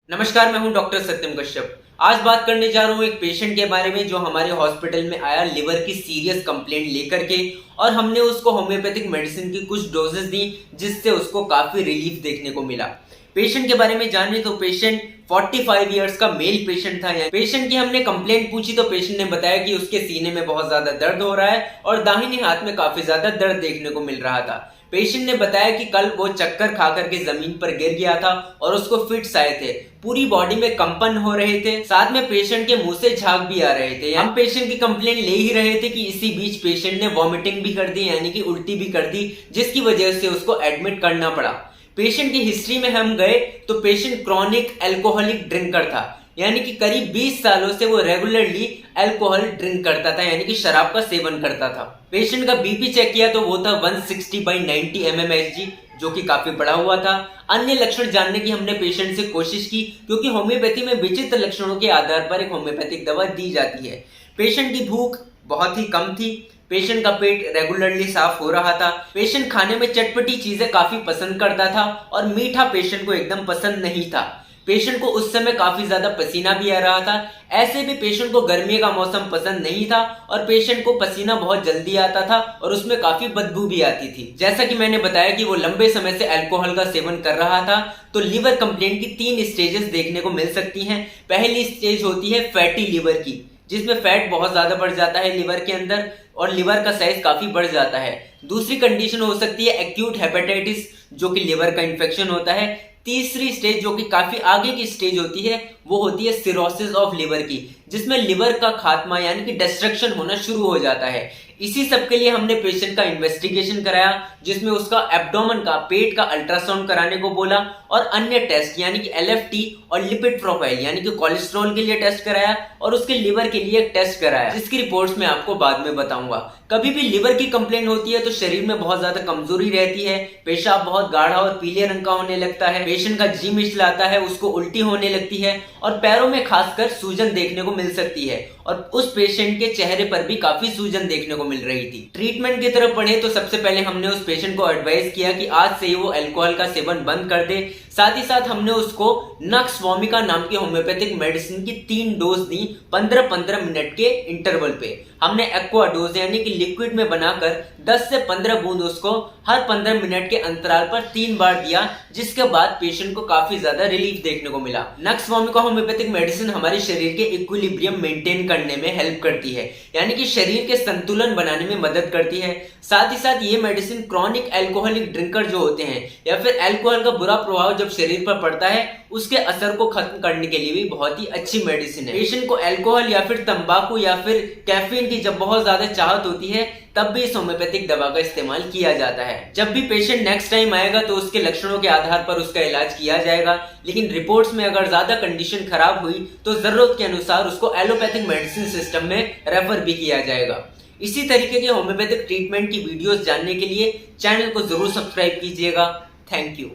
नमस्कार, मैं हूं डॉक्टर सत्यम कश्यप। आज बात करने जा रहा हूं एक पेशेंट के बारे में जो हमारे हॉस्पिटल में आया लिवर की सीरियस कंप्लेंट लेकर के, और हमने उसको होम्योपैथिक मेडिसिन की कुछ डोजेस दी जिससे उसको काफी रिलीफ देखने को मिला। पेशेंट के बारे में जाने तो पेशेंट 45 इयर्स का मेल पेशेंट था। पेशेंट की हमने कंप्लेंट पूछी तो पेशेंट ने बताया कि उसके सीने में बहुत ज्यादा दर्द हो रहा है और दाहिने हाथ में काफी ज्यादा दर्द देखने को मिल रहा था। पेशेंट ने बताया कि कल वो चक्कर खा करके जमीन पर गिर गया था और उसको फिट्स आए थे, पूरी बॉडी में कंपन हो रहे थे, साथ में पेशेंट के मुंह से झाग भी आ रहे थे। हम पेशेंट की कंप्लेंट ले ही रहे थे कि इसी बीच पेशेंट ने वॉमिटिंग भी कर दी, यानी कि उल्टी भी कर दी, जिसकी वजह से उसको एडमिट करना पड़ा। पेशेंट की हिस्ट्री में हम गए तो पेशेंट क्रॉनिक अल्कोहलिक ड्रिंकर था, यानी कि करीब 20 सालों से वो रेगुलरली अल्कोहल ड्रिंक करता था, यानी कि शराब का सेवन करता था। पेशेंट का बीपी चेक किया तो वो था 160/90 mmHg, जो कि काफी बढ़ा हुआ था। अन्य लक्षण जानने की हमने पेशेंट से कोशिश की, क्योंकि होम्योपैथी में विचित्र लक्षणों के आधार पर एक होम्योपैथिक दवा दी जाती है। पेशेंट की भूख बहुत ही कम थी, पेशेंट का पेट रेगुलरली साफ हो रहा था, पेशेंट खाने में चटपटी चीजें काफी पसंद करता था और मीठा पेशेंट को एकदम पसंद नहीं था। पेशेंट को उस समय काफी ज्यादा पसीना भी आ रहा था। ऐसे भी पेशेंट को गर्मी का मौसम पसंद नहीं था और पेशेंट को पसीना बहुत जल्दी आता था और उसमें काफी बदबू भी आती थी। जैसा कि मैंने बताया कि वो लंबे समय से अल्कोहल का सेवन कर रहा था, तो लिवर कंप्लेंट की 3 स्टेजेस देखने को मिल सकती हैं। पहली स्टेज होती है फैटी लिवर की, जिसमें फैट बहुत ज्यादा बढ़ जाता है लिवर के अंदर और लिवर का साइज काफी बढ़ जाता है। दूसरी कंडीशन हो सकती है एक्यूट हेपेटाइटिस, जो कि लिवर का इन्फेक्शन होता है। तीसरी स्टेज, जो कि काफी आगे की स्टेज होती है, वो होती है सिरोसिस ऑफ लिवर की, जिसमें लिवर का खात्मा यानी कि डिस्ट्रक्शन होना शुरू हो जाता है। इसी सब के लिए हमने पेशेंट का इन्वेस्टिगेशन कराया, जिसमें उसका एब्डोमेन का, पेट का अल्ट्रासाउंड कराने को बोला और अन्य टेस्ट यानी कि LFT और लिपिड प्रोफाइल यानी कि कोलेस्ट्रॉल के लिए टेस्ट कराया और उसके लिवर के लिए एक टेस्ट कराया, जिसकी रिपोर्ट्स मैं आपको बाद में बताऊंगा। कभी भी लिवर की कंप्लेंट होती है तो शरीर में बहुत ज्यादा कमजोरी रहती है, पेशाब बहुत गाढ़ा और पीले रंग का होने लगता है, पेशेंट का जी मिचलाता है, उसको उल्टी होने लगती है और पैरों में खासकर सूजन देखने को मिल सकती है, और उस पेशेंट के चेहरे पर भी काफी सूजन देखने को मिल रही थी। ट्रीटमेंट की तरफ बढ़े तो सबसे पहले हमने उस पेशेंट को एडवाइस किया कि आज से ही वो अल्कोहल का सेवन बंद कर दे। साथ ही साथ हमने उसको नक्स वोमिका नाम की होम्योपैथिक मेडिसिन की 3 डोज दी 15-15 मिनट के इंटरवल पे। हमने एक्वा डोज यानी कि लिक्विड में बनाकर 10 से 15 बूंद उसको हर 15 मिनट के अंतराल पर 3 बार दिया, जिसके बाद पेशेंट को काफी ज्यादा रिलीफ देखने को मिला। नक्स वोमिका होम्योपैथिक मेडिसिन हमारे शरीर के इक्विलिब्रियम मेंटेन करने में हेल्प करती है, यानी कि शरीर के संतुलन बनाने में मदद करती है। साथ ही साथ ये मेडिसिन क्रॉनिक अल्कोहलिक ड्रिंकर जो होते हैं या फिर अल्कोहल का बुरा प्रभाव जब शरीर पर पड़ता है, उसके असर को खत्म करने के लिए भी बहुत ही अच्छी मेडिसिन है। पेशेंट को अल्कोहल या फिर तंबाकू या फिर कैफीन की जब बहुत ज्यादा चाहत होती है, तब भी इस होम्योपैथिक दवा का इस्तेमाल किया जाता है। जब भी पेशेंट नेक्स्ट टाइम आएगा तो उसके लक्षणों के आधार पर उसका इलाज किया जाएगा, लेकिन रिपोर्ट्स में अगर ज्यादा कंडीशन खराब हुई तो जरूरत के अनुसार उसको एलोपैथिक मेडिसिन सिस्टम में रेफर भी किया जाएगा। इसी तरीके के होम्योपैथिक ट्रीटमेंट की वीडियोस जानने के लिए चैनल को जरूर सब्सक्राइब कीजिएगा। Thank you.